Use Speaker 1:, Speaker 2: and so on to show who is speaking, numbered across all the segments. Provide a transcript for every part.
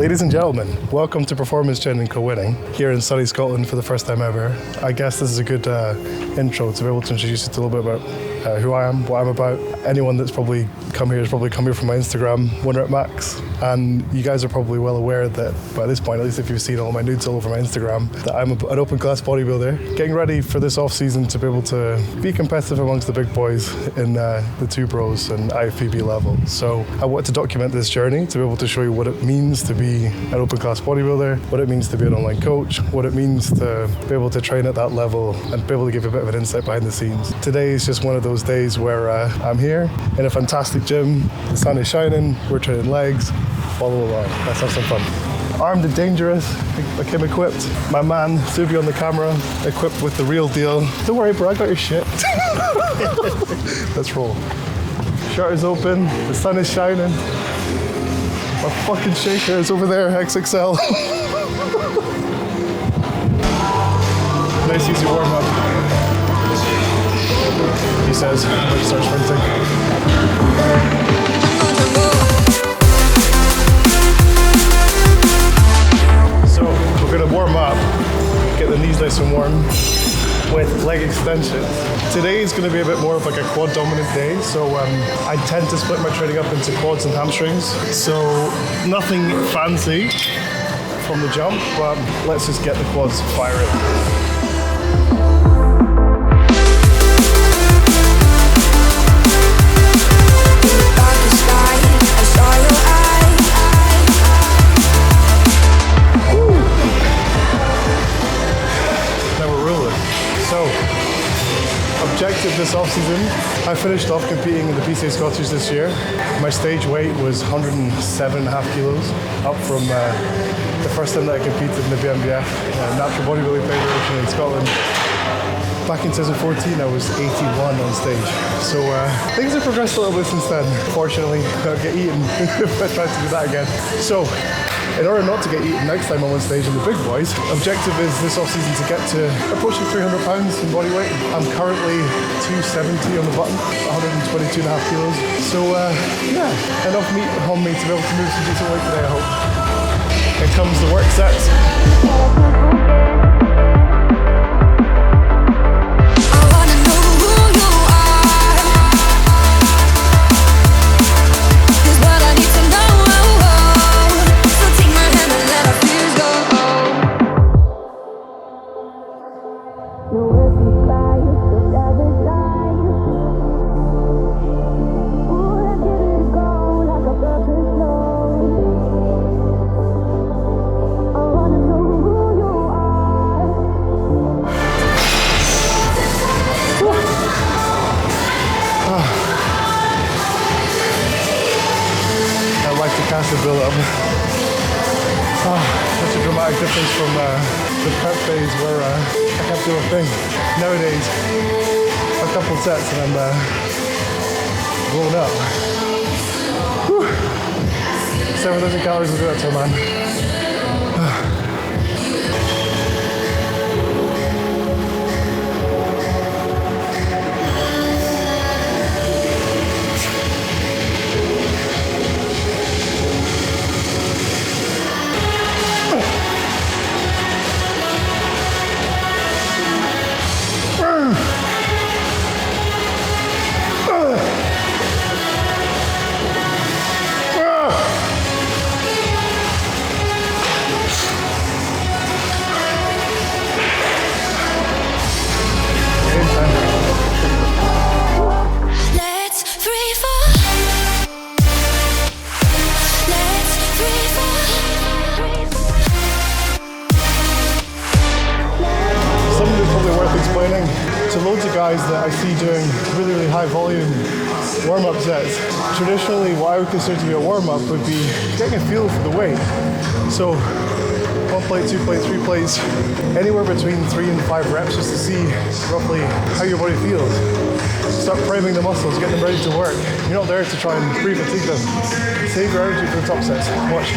Speaker 1: Ladies and gentlemen, welcome to Performance Gen and Co-Winning here in sunny Scotland for the first time ever. I guess this is a good intro to be able to introduce you to a little bit about who I am, what I'm about. Anyone that's probably come here has probably come here from my Instagram, 1REPMAXX. And you guys are probably well aware that by this point, at least if you've seen all my nudes all over my Instagram, that I'm an open class bodybuilder, getting ready for this off season to be able to be competitive amongst the big boys in the 2 Bros and IFBB level. So I wanted to document this journey to be able to show you what it means to be an open class bodybuilder, what it means to be an online coach, what it means to be able to train at that level and be able to give you a bit of an insight behind the scenes. Today is just one of those days where I'm here in a fantastic gym, the sun is shining, we're training legs, follow along, let's have some fun. Armed and dangerous, I came equipped. My man, Subi on the camera, equipped with the real deal. Don't worry bro, I got your shit. Let's roll. Shirt is open, the sun is shining. My fucking shaker is over there, XXL. Nice easy warm up. He says, let's start sprinting. So we're gonna warm up, get the knees nice and warm with leg extensions. Today is going to be a bit more of like a quad dominant day, so I tend to split my training up into quads and hamstrings. So nothing fancy from the jump, but let's just get the quads firing. Objective this off-season, I finished off competing in the PCA Scottish this year. My stage weight was 107.5 kilos, up from the first time that I competed in the BMBF, Natural Bodybuilding Federation in Scotland. Back in 2014, I was 81 on stage. So things have progressed a little bit since then. Fortunately, I'll get eaten if I try to do that again. So, in order not to get eaten next time I'm on stage in the big boys, objective is this off-season to get to approaching 300 pounds in body weight. I'm currently 270 on the button, 122.5 kilos. So yeah, enough meat on me to be able to move some decent weight today, I hope. Here comes the work sets. Build up. Such a dramatic difference from the prep phase where I kept doing a thing. Nowadays, a couple sets and I'm blown up. Whew. 7,000 calories will do that to a man. To loads of guys that I see doing really, really high volume warm-up sets, traditionally what I would consider to be a warm-up would be getting a feel for the weight. So 1 plate, 2 plates, 3 plates, anywhere between 3 and 5 reps just to see roughly how your body feels. Start priming the muscles, get them ready to work. You're not there to try and pre-fatigue them. Save your energy for the top sets. Watch.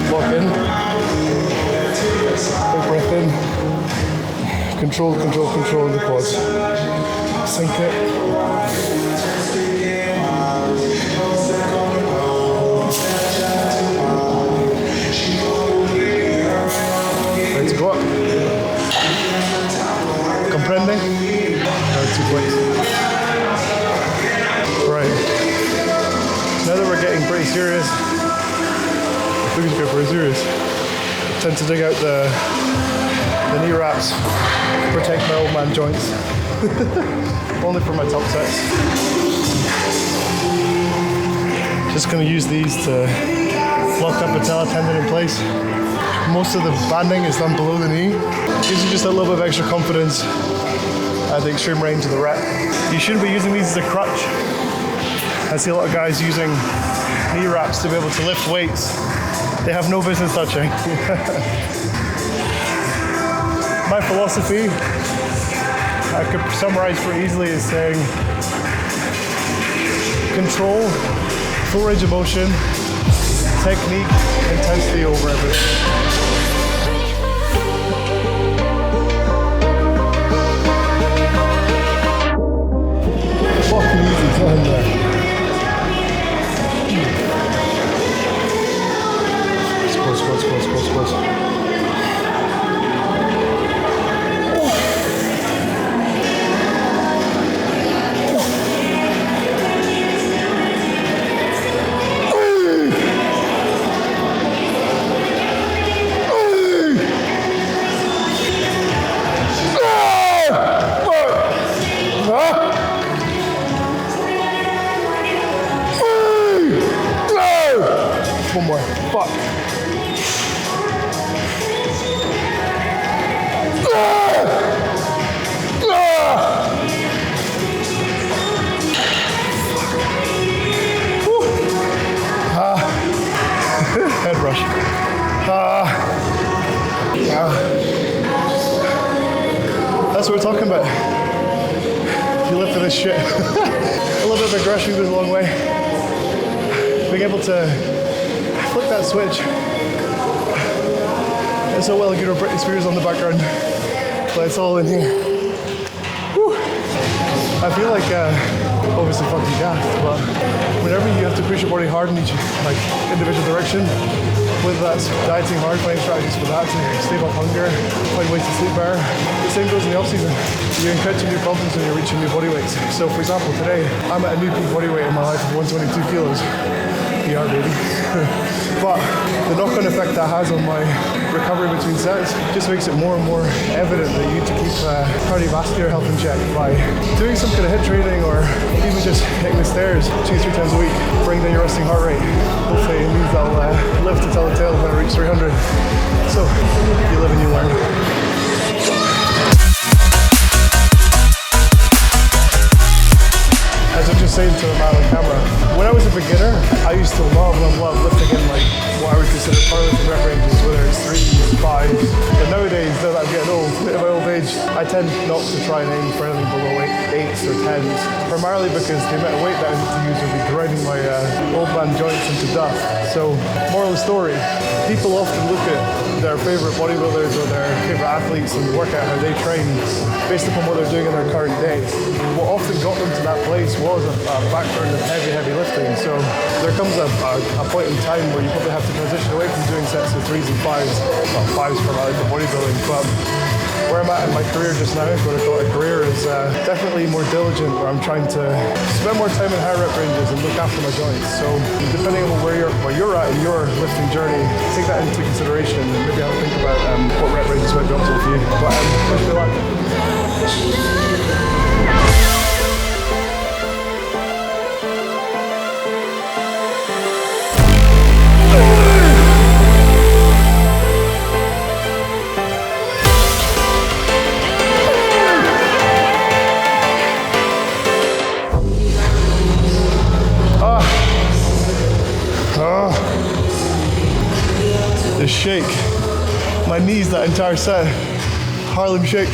Speaker 1: Lock in. Big breath in. Control in the quads. Sink it. Now that we're getting pretty serious, things get pretty serious. I tend to dig out the knee wraps to protect my old man joints. Only for my top sets. Just going to use these to lock that patella tendon in place. Most of the banding is done below the knee. Gives you just a little bit of extra confidence at the extreme range of the rep. You shouldn't be using these as a crutch. I see a lot of guys using knee wraps to be able to lift weights they have no business touching. My philosophy, I could summarize pretty easily as saying control, full range of motion, technique, intensity over everything. Fucking easy time there. Squats. One more. Fuck. Head rush. That's what we're talking about. If you live for this shit. A little bit of aggression goes a long way. Being able to flick that switch. It's so well good with Britney Spears on the background, but it's all in here. Whew. I feel like obviously fucking gassed, but whenever you have to push your body hard in each individual direction, whether that's dieting hard, finding strategies for that to stave off hunger, find ways to sleep better. The same goes in the off season. You're encountering new problems when you're reaching new body weights. So for example, today I'm at a new peak body weight in my life of 122 kilos. PR baby. But the knock-on effect that has on my recovery between sets just makes it more and more evident that you need to keep cardiovascular health in check by doing some kind of HIIT training or even just hitting the stairs 2-3 times a week, bring down your resting heart rate. Hopefully it means I'll live to tell the tale when I reach 300. So, you live and you learn. As I'm just saying to the man on camera, when I was a beginner, I used to love lifting in what I would consider powerlifting rep ranges, whether it's 3s, 5s. But nowadays, now that I'm getting old, at my old age, I tend not to try and aim for anything below 8s or 10s, primarily because the amount of weight that I need to use would be grinding my old man joints into dust. So, moral of the story, people often look at their favorite bodybuilders or their favorite athletes and work out how they train based upon what they're doing in their current day. What often got them to that place was a background of heavy lifting. So there comes a point in time where you probably have to transition away from doing sets of 3s and 5s. Well, 5s primarily for bodybuilding, but where I'm at in my career just now, what I call a career, is definitely more diligent, where I'm trying to spend more time in higher rep ranges and look after my joints. So depending on where you're at in your lifting journey, take that into consideration and maybe have a think about what rep ranges might be optimal for you. But wish me luck. The shake. My knees that entire set. Harlem shake.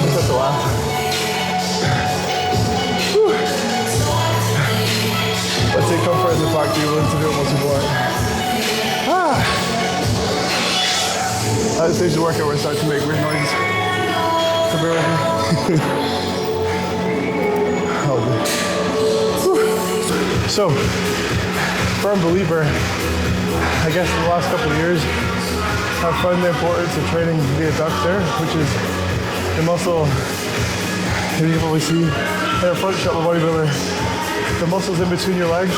Speaker 1: just have to laugh. Let's take comfort in the fact that you're willing to do it once before. At the stage of the workout, we're starting to make weird noises. So bear with me. So, firm believer, I guess in the last couple of years, I've found the importance of training the adductor, which is the muscle, as you can probably see in a front shot of a bodybuilder, the muscles in between your legs,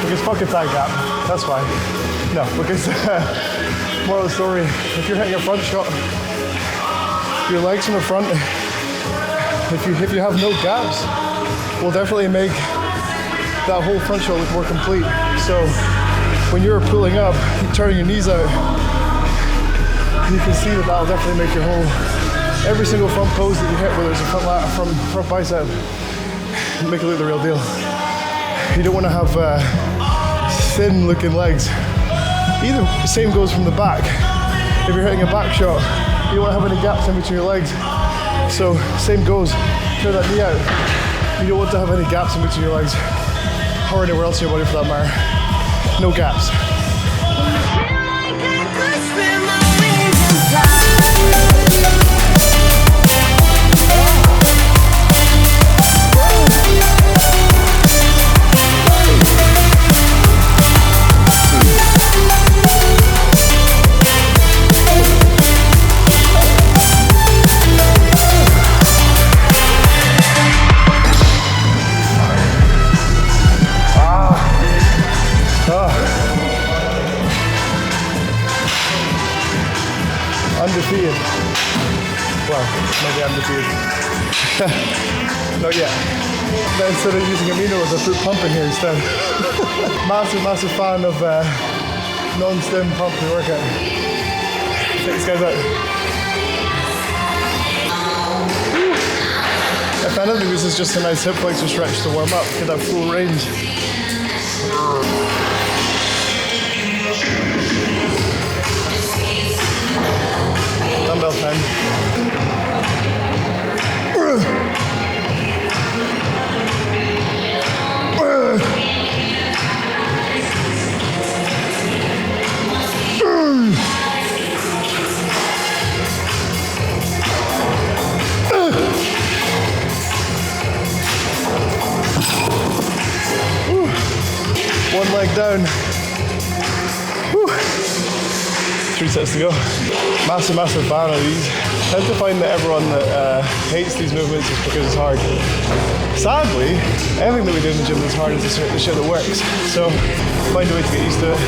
Speaker 1: because fuck a thigh gap, that's why. No, because moral of the story, if you're hitting a front shot, your legs in the front, if you have no gaps, will definitely make that whole front shot look more complete. So when you're pulling up, you're turning your knees out, you can see that that'll definitely make your whole, every single front pose that you hit, whether it's a front lat or front bicep, make it look the real deal. You don't want to have thin looking legs. Either same goes from the back. If you're hitting a back shot, you don't want to have any gaps in between your legs. So same goes, clear that knee out. You don't want to have any gaps in between your legs, or anywhere else in your body for that matter. No gaps. Undefeated. Well, maybe undefeated. Not yet. But instead of using aminos, I put pump in here instead. Massive fan of non-stim pump pre-workout. Check these guys out. If anything, this is just a nice hip flexor stretch to warm up, get that full range. Dumbbell time. One leg down. 3 sets to go. Massive fan of these. I tend to find that everyone that hates these movements is because it's hard. Sadly, everything that we do in the gym that's hard is the shit that works. So find a way to get used to it.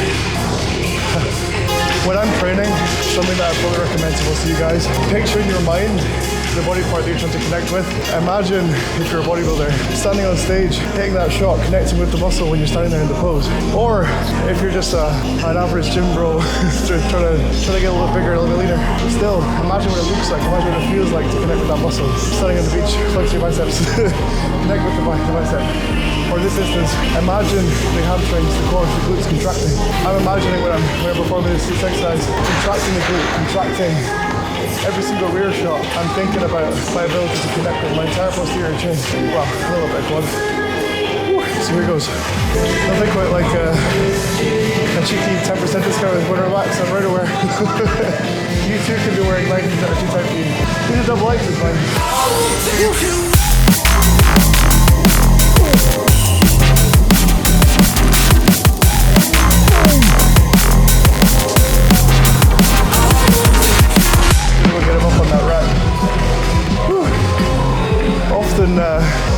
Speaker 1: When I'm training, something that I probably recommend to most of you guys, picture in your mind the body part that you're trying to connect with. Imagine if you're a bodybuilder standing on stage, hitting that shot, connecting with the muscle when you're standing there in the pose. Or if you're just an average gym bro trying to get a little bigger, a little bit leaner. Still, imagine what it looks like, imagine what it feels like to connect with that muscle. Standing on the beach, flex your biceps, connect with the bicep. Or in this instance, imagine the hamstrings, the quads, the glutes contracting. I'm imagining when I'm performing this exercise, contracting the glute, contracting every single rear shot. I'm thinking about my ability to connect with my entire posterior chain. Well, a little bit quad. So here goes. Nothing quite like a cheeky 10% discount with 1REPMAXX on ready-wear. You too can be wearing leggings that are too tight for you. These are double X, it's fine.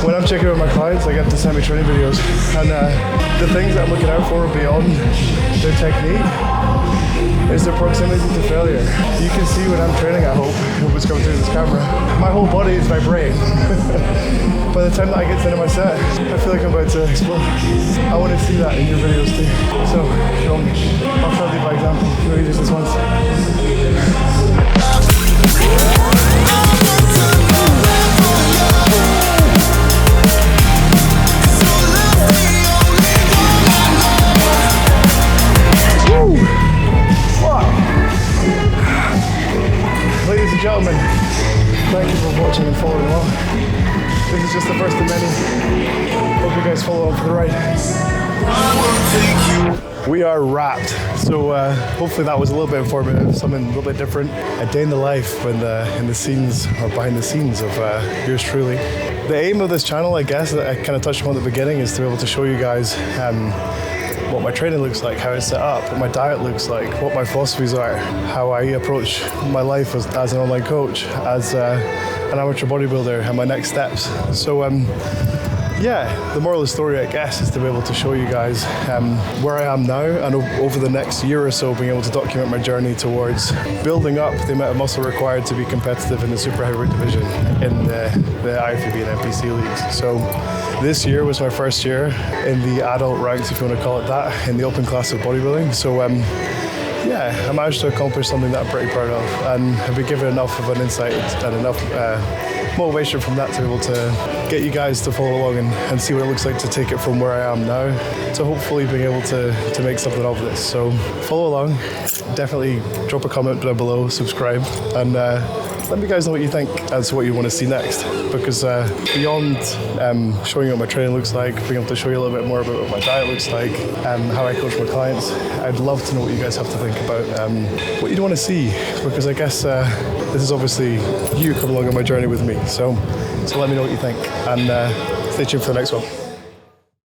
Speaker 1: When I'm checking out my clients, I get to send me training videos, and the things that I'm looking out for beyond their technique is their proximity to failure. You can see when I'm training, I hope it's coming through this camera, my whole body is my brain. By the time that I get to the end of my set, I feel like I'm about to explode. I want to see that in your videos too. So, show me. I'll try to lead by example. Maybe just this once. Ladies and gentlemen, Thank you for watching and following along. This is just the first of many. Hope you guys follow on for the ride. We are wrapped, so hopefully that was a little bit informative, something a little bit different. A day in the life in the scenes, or behind the scenes of yours truly. The aim of this channel, I guess, that I kind of touched upon at the beginning, is to be able to show you guys what my training looks like, how it's set up, what my diet looks like, what my philosophies are, how I approach my life as an online coach, as an amateur bodybuilder, and my next steps. So yeah, the moral of the story, I guess, is to be able to show you guys where I am now, and over the next year or so being able to document my journey towards building up the amount of muscle required to be competitive in the super heavyweight division in the IFBB and NPC leagues. So this year was my first year in the adult ranks, if you want to call it that, in the open class of bodybuilding. So yeah, I managed to accomplish something that I'm pretty proud of, and have been given enough of an insight and enough motivation from that to be able to get you guys to follow along and see what it looks like to take it from where I am now to hopefully being able to make something of this. So follow along, definitely drop a comment down below, subscribe, and let me guys know what you think as to what you want to see next, because beyond showing you what my training looks like, being able to show you a little bit more about what my diet looks like, how I coach my clients, I'd love to know what you guys have to think about what you'd want to see, because I guess this is obviously you coming along on my journey with me. So let me know what you think, and stay tuned for the next one.